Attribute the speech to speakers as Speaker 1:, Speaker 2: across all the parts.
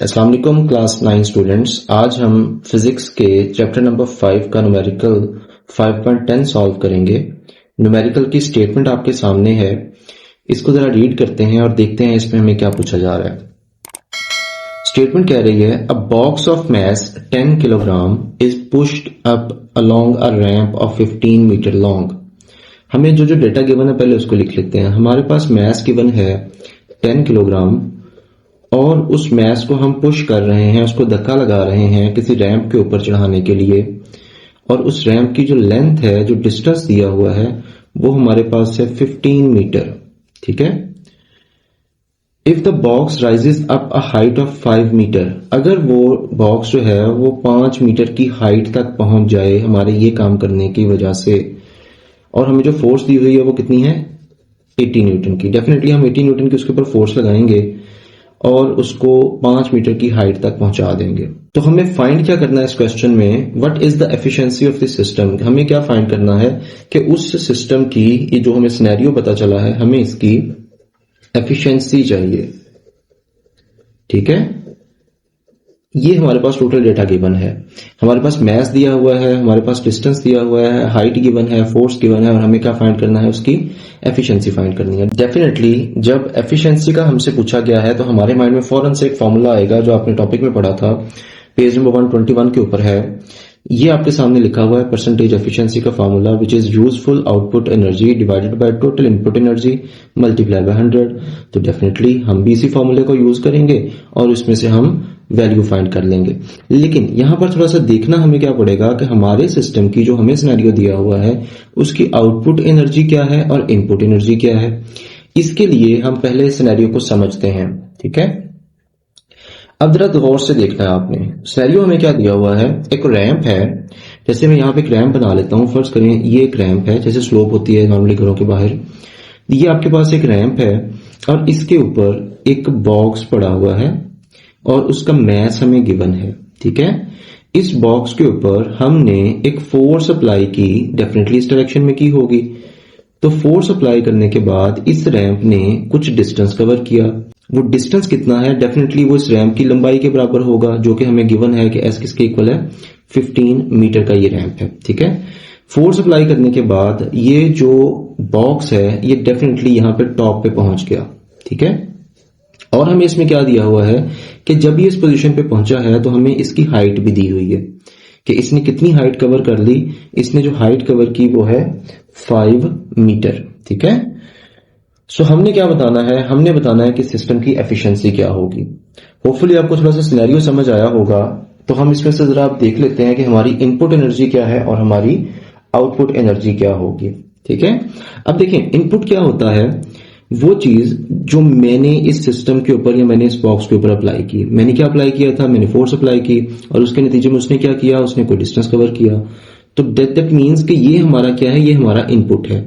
Speaker 1: अस्सलाम वालेकुम class 9 students. आज हम फिजिक्स के चैप्टर नंबर 5 का न्यूमेरिकल 5.10 सॉल्व करेंगे। न्यूमेरिकल की स्टेटमेंट आपके सामने है, इसको जरा रीड करते हैं और देखते हैं इसमें हमें क्या पूछा जा रहा है। स्टेटमेंट कह रही है a box of mass 10 kilogram is pushed up along a ramp of 15 metre long. हमें जो डेटा गिवन है पहले उसको लिख लेते हैं। हमारे पास मैस गिवन है 10 किलोग्राम और उस मैस को हम पुश कर रहे हैं, उसको धक्का लगा रहे हैं किसी रैंप के ऊपर चढ़ाने के लिए, और उस रैंप की जो लेंथ है, जो डिस्टेंस दिया हुआ है, वो हमारे पास है 15 मीटर। ठीक है। If the box rises up a height of 5 metre, अगर वो बॉक्स जो है वो 5 मीटर की हाइट तक पहुंच जाए हमारे ये काम करने की वजह से, और हमें जो फोर्स दी हुई है वो कितनी है 80 न्यूटन की। डेफिनेटली हम 80 न्यूटन की उसके ऊपर फोर्स लगाएंगे और उसको 5 मीटर की हाइट तक पहुंचा देंगे। तो हमें फाइंड क्या करना है इस क्वेश्चन में, what is the efficiency of this system. हमें क्या फाइंड करना है कि उस सिस्टम की, ये जो हमें सिनेरियो पता चला है, हमें इसकी एफिशिएंसी चाहिए। ठीक है। ये हमारे पास टोटल डेटा गिवन है, हमारे पास मैस दिया हुआ है, हमारे पास डिस्टेंस दिया हुआ है, हाइट गिवन है, फोर्स गिवन है, और हमें क्या फाइंड करना है, उसकी एफिशिएंसी फाइंड करनी है। डेफिनेटली जब एफिशिएंसी का हमसे पूछा गया है तो हमारे माइंड में फौरन से एक फॉर्मूला आएगा जो आपने टॉपिक में पढ़ा था, पेज नंबर 121 के ऊपर है। ये आपके सामने लिखा हुआ है परसेंटेज एफिशिएंसी का formula, which is useful output energy divided by total input energy multiply by 100। तो डेफिनेटली हम भी इसी फॉर्मूले को यूज करेंगे और इसमें से हम वैल्यू फाइंड कर लेंगे। लेकिन यहां पर थोड़ा सा देखना हमें क्या पड़ेगा कि हमारे सिस्टम की जो हमें सिनेरियो दिया हुआ है उसकी आउटपुट एनर्जी क्या है और इनपुट एनर्जी क्या है। इसके लिए हम पहले सिनेरियो को समझते हैं। ठीक है। अब जरा गौर से देखना है आपने, सिनेरियो हमें क्या दिया हुआ है, एक रैंप है। जैसे मैं यहाँ पे एक रैंप बना लेता हूं, फर्ज करें ये एक रैंप है, जैसे स्लोप होती है नॉर्मली घरों के बाहर। ये आपके पास एक रैंप है और इसके ऊपर एक बॉक्स पड़ा हुआ है और उसका मैस हमें गिवन है। ठीक है। इस बॉक्स के ऊपर हमने एक फोर्स अप्लाई की, डेफिनेटली इस डायरेक्शन में की होगी। तो फोर्स अप्लाई करने के बाद इस रैंप ने कुछ डिस्टेंस कवर किया। वो डिस्टेंस कितना है, डेफिनेटली वो इस रैंप की लंबाई के बराबर होगा, जो कि हमें गिवन है कि एस किसके इक्वल है 15 मीटर का ये रैंप है। ठीक है। फोर्स अप्लाई करने के बाद ये जो बॉक्स है ये डेफिनेटली यहां पे टॉप पे पहुंच गया। ठीक है। और हमें इसमें क्या दिया हुआ है कि जब ये इस पोजीशन पे पहुंचा है तो हमें इसकी हाइट भी दी हुई है कि इसने कितनी हाइट कवर कर ली। इसने जो हाइट कवर की वो है 5 मीटर। ठीक है। सो हमने क्या बताना है, हमने बताना है कि सिस्टम की एफिशिएंसी क्या होगी। होपफुली आपको थोड़ा सा सिनेरियो समझ आया होगा। तो हम इसमें से जरा आप देख लेते हैं कि हमारी इनपुट एनर्जी क्या है और हमारी आउटपुट एनर्जी क्या होगी। ठीक है। अब देखें इनपुट क्या होता है, वो चीज जो मैंने इस सिस्टम के ऊपर या मैंने इस बॉक्स के ऊपर अप्लाई की। मैंने क्या अप्लाई किया था, मैंने फोर्स अप्लाई की और उसके नतीजे में उसने क्या किया, उसने कोई डिस्टेंस कवर किया। तो दैट मीन्स कि ये हमारा क्या है, ये हमारा इनपुट है।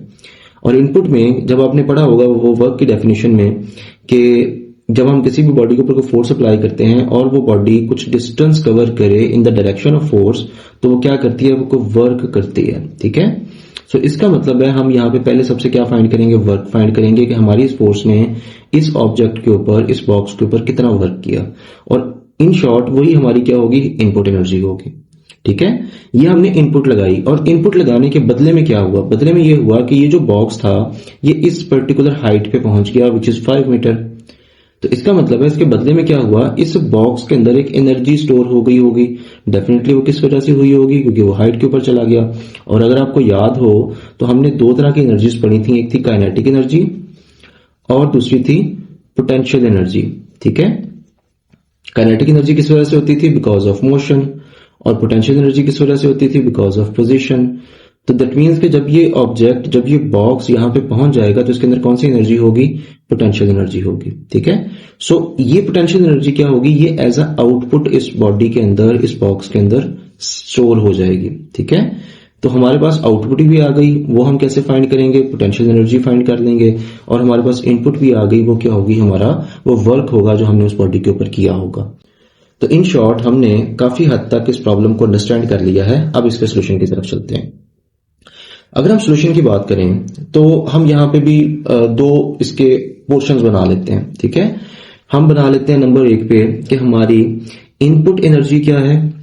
Speaker 1: और इनपुट में जब आपने पढ़ा होगा वो वर्क की डेफिनेशन में कि जब हम किसी भी बॉडी के ऊपर फोर्स अप्लाई करते हैं और वो बॉडी कुछ डिस्टेंस कवर करे in the direction of force, तो वो क्या करती है, वो को वर्क करती है। ठीक है। सो इसका मतलब है हम यहाँ पे पहले सबसे क्या फाइंड करेंगे, वर्क फाइंड करेंगे कि हमारी इस फोर्स ने इस ऑब्जेक्ट के ऊपर, इस बॉक्स के ऊपर कितना वर्क किया। और इन शॉर्ट वही हमारी क्या होगी, इनपुट एनर्जी होगी। ठीक है। ये हमने इनपुट लगाई और इनपुट लगाने के बदले में क्या हुआ, बदले में ये हुआ कि ये जो बॉक्स था ये इस पर्टिकुलर हाइट पे पहुंच गया, विच इज 5 मीटर। तो इसका मतलब है इसके बदले में क्या हुआ, इस बॉक्स के अंदर एक एनर्जी स्टोर हो गई होगी। डेफिनेटली वो किस वजह से हुई होगी, क्योंकि वो हाइट के ऊपर चला गया। और अगर आपको याद हो तो हमने दो तरह की एनर्जीज पढ़ी थी, एक थी काइनेटिक एनर्जी और दूसरी थी पोटेंशियल एनर्जी। ठीक है। काइनेटिक एनर्जी किस वजह से होती थी, बिकॉज ऑफ मोशन, और पोटेंशियल एनर्जी किस वजह से होती थी, बिकॉज ऑफ पोजीशन। तो दैट मीन्स कि जब ये ऑब्जेक्ट, जब ये बॉक्स यहां पे पहुंच जाएगा तो इसके अंदर कौन सी एनर्जी होगी, पोटेंशियल एनर्जी होगी। ठीक है। सो ये पोटेंशियल एनर्जी क्या होगी, ये एज अ आउटपुट इस बॉडी के अंदर, इस बॉक्स के अंदर स्टोर हो जाएगी। ठीक है। तो हमारे पास आउटपुट भी आ गई, वो हम कैसे फाइंड करेंगे, पोटेंशियल एनर्जी फाइंड कर लेंगे। और हमारे पास इनपुट भी आ गई, वो क्या होगी, हमारा वो वर्क होगा जो हमने उस बॉडी के ऊपर किया होगा। तो इन शॉर्ट हमने काफी हद तक इस प्रॉब्लम को अंडरस्टैंड कर लिया है। अब इसके सोल्यूशन की तरफ चलते हैं। अगर हम सोल्यूशन की बात करें तो हम यहां पे भी दो इसके पोर्शंस बना लेते हैं। ठीक है। हम बना लेते हैं नंबर 1 पे कि हमारी इनपुट एनर्जी क्या है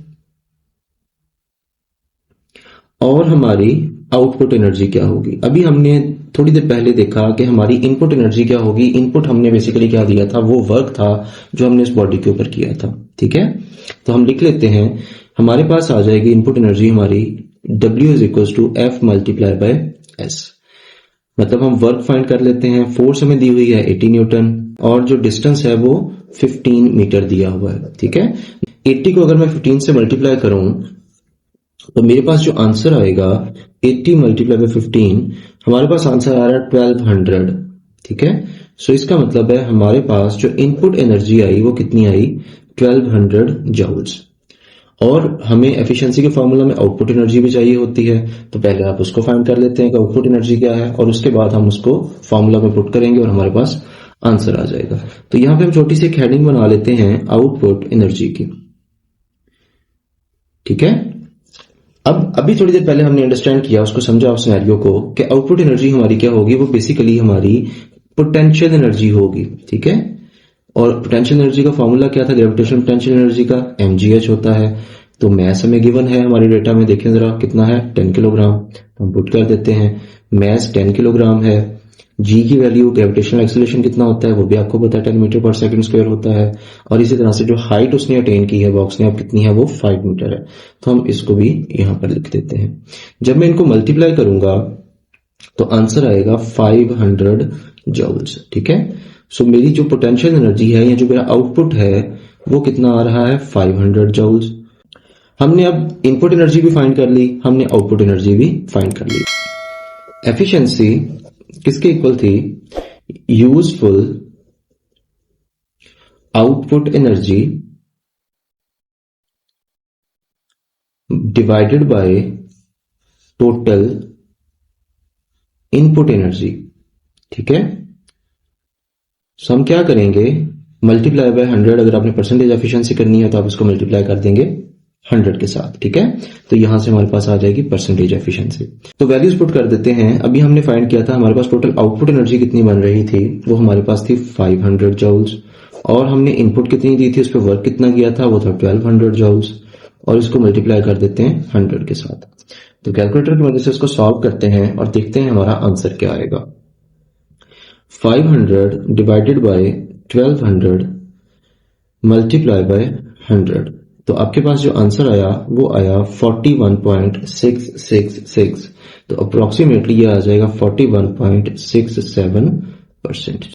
Speaker 1: और हमारी आउटपुट एनर्जी क्या होगी। अभी हमने थोड़ी देर पहले देखा कि हमारी इनपुट एनर्जी क्या होगी। इनपुट हमने बेसिकली क्या दिया था, वो वर्क था जो हमने इस बॉडी के ऊपर किया था। ठीक है, तो हम लिख लेते हैं, हमारे पास आ जाएगी इनपुट एनर्जी हमारी W is equal to F multiply by S। मतलब हम वर्क फाइंड कर लेते हैं। फोर्स हमें दी हुई है 80 न्यूटन और जो डिस्टेंस है वो 15 मीटर दिया हुआ है। ठीक है, 80 को अगर मैं 15 से मल्टीप्लाई करूं तो मेरे पास जो आंसर आएगा 80 मल्टीप्लाई बाय 15, हमारे पास आंसर आ रहा है 1200। ठीक है, सो इसका मतलब है हमारे पास जो इनपुट एनर्जी आई वो कितनी आई, 1200 जूल्स। और हमें एफिशिएंसी के फॉर्मूला में आउटपुट एनर्जी भी चाहिए होती है, तो पहले आप उसको फाइंड कर लेते हैं कि आउटपुट एनर्जी क्या है और उसके बाद हम उसको फॉर्मूला में पुट करेंगे और हमारे पास आंसर आ जाएगा। तो यहां पे हम छोटी सी एक हेडिंग बना लेते हैं आउटपुट एनर्जी की। ठीक है, अब अभी थोड़ी देर पहले हमने अंडरस्टैंड किया, उसको समझा उस सिनेरियो को कि आउटपुट एनर्जी हमारी क्या होगी, वो बेसिकली हमारी पोटेंशियल एनर्जी होगी। ठीक है, और पोटेंशियल एनर्जी का फॉर्मूला क्या था, ग्रेविटेशनल पोटेंशियल एनर्जी का mgh होता है। तो मैस हमें गिवन है हमारे डेटा में, देखें जरा कितना है, 10 किलोग्राम। तो हम पुट कर देते हैं, मैस 10 किलोग्राम है। जी की वैल्यू, ग्रेविटेशनल एक्सीलरेशन कितना होता है वो भी आपको पता है, 10 मीटर पर सेकंड स्क्वायर होता है। और इसी तरह से जो हाइट उसने अटेन की है बॉक्स ने, अब कितनी है, वो 5 मीटर है। तो हम इसको भी यहां पर लिख देते हैं। जब मैं इनको मल्टीप्लाई करूंगा तो आंसर आएगा 500 जूल्स। ठीक है, सो मेरी जो पोटेंशियल एनर्जी है या जो मेरा आउटपुट है वो कितना आ रहा है, 500 जूल्स। हमने अब इनपुट एनर्जी भी फाइंड कर ली, हमने आउटपुट एनर्जी भी फाइंड कर ली। एफिशिएंसी किसके इक्वल थी, useful output energy divided by total input energy. ठीक है, सो हम क्या करेंगे, मल्टीप्लाई बाय 100। अगर आपने परसेंटेज एफिशिएंसी करनी है तो आप इसको मल्टीप्लाई कर देंगे 100 के साथ। ठीक है, तो यहां से हमारे पास आ जाएगी परसेंटेज एफिशिएंसी। तो वैल्यूज पुट कर देते हैं। अभी हमने फाइंड किया था हमारे पास टोटल आउटपुट एनर्जी कितनी बन रही थी, वो हमारे पास थी 500 जूल्स। और हमने इनपुट कितनी दी थी, उस पर वर्क कितना किया था, वो था 1200 जूल्स। और इसको मल्टीप्लाई कर देते हैं 100 के साथ। तो कैलकुलेटर की मदद से इसको सॉल्व करते हैं और देखते हैं हमारा आंसर क्या आएगा। 500 डिवाइडेड बाय 1200 मल्टीप्लाई बाय 100, तो आपके पास जो आंसर आया वो आया 41.666। तो अप्रोक्सीमेटली ये आ जाएगा 41.67%।